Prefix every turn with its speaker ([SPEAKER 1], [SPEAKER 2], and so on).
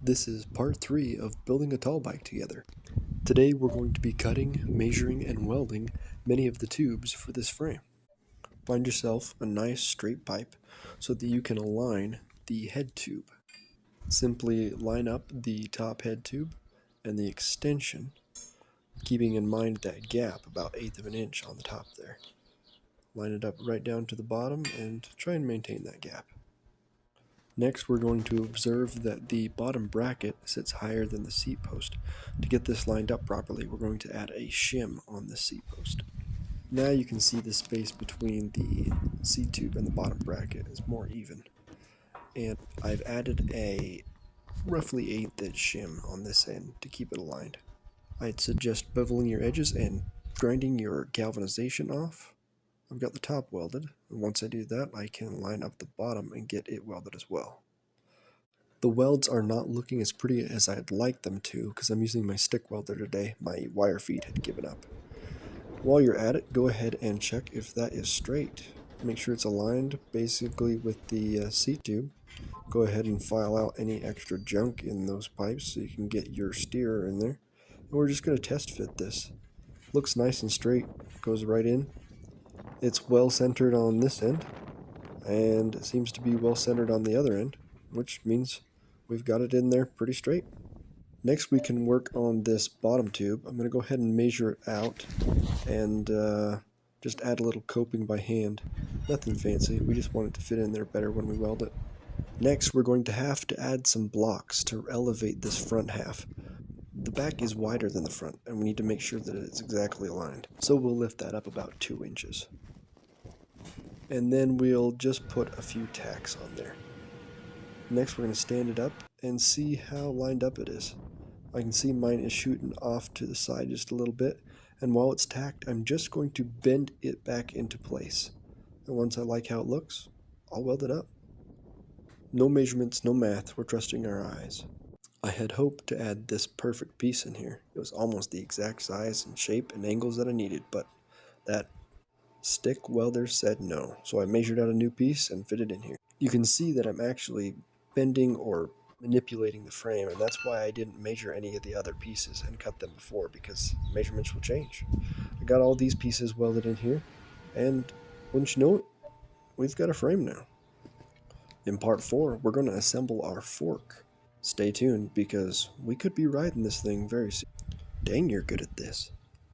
[SPEAKER 1] This is part 3 of building a tall bike together. Today we're going to be cutting, measuring, and welding many of the tubes for this frame. Find yourself a nice straight pipe so that you can align the head tube. Simply line up the top head tube and the extension, keeping in mind that gap about 1/8 of an inch on the top there. Line it up right down to the bottom and try and maintain that gap. Next, we're going to observe that the bottom bracket sits higher than the seat post. To get this lined up properly, we're going to add a shim on the seat post. Now you can see the space between the seat tube and the bottom bracket is more even. And I've added a roughly 1/8 inch shim on this end to keep it aligned. I'd suggest beveling your edges and grinding your galvanization off. I've got the top welded, and once I do that, I can line up the bottom and get it welded as well. The welds are not looking as pretty as I'd like them to because I'm using my stick welder today. My wire feed had given up. While you're at it, go ahead and check if that is straight. Make sure it's aligned basically with the seat tube. Go ahead and file out any extra junk in those pipes so you can get your steerer in there. And we're just going to test fit this. Looks nice and straight, goes right in. It's well centered on this end, and it seems to be well centered on the other end, which means we've got it in there pretty straight. Next we can work on this bottom tube. I'm going to go ahead and measure it out and just add a little coping by hand. Nothing fancy, we just want it to fit in there better when we weld it. Next we're going to have to add some blocks to elevate this front half. The back is wider than the front, and we need to make sure that it's exactly aligned. So we'll lift that up about 2 inches. And then we'll just put a few tacks on there. Next we're going to stand it up and see how lined up it is. I can see mine is shooting off to the side just a little bit, and while it's tacked, I'm just going to bend it back into place. And once I like how it looks, I'll weld it up. No measurements, no math, we're trusting our eyes. I had hoped to add this perfect piece in here. It was almost the exact size and shape and angles that I needed, but that stick welder said no, so I measured out a new piece and fit it in here. You can see that I'm actually bending or manipulating the frame, and that's why I didn't measure any of the other pieces and cut them before, because measurements will change. I got all these pieces welded in here, and wouldn't you know it, we've got a frame now. In part 4, we're going to assemble our fork. Stay tuned, because we could be riding this thing very soon. Dang, you're good at this.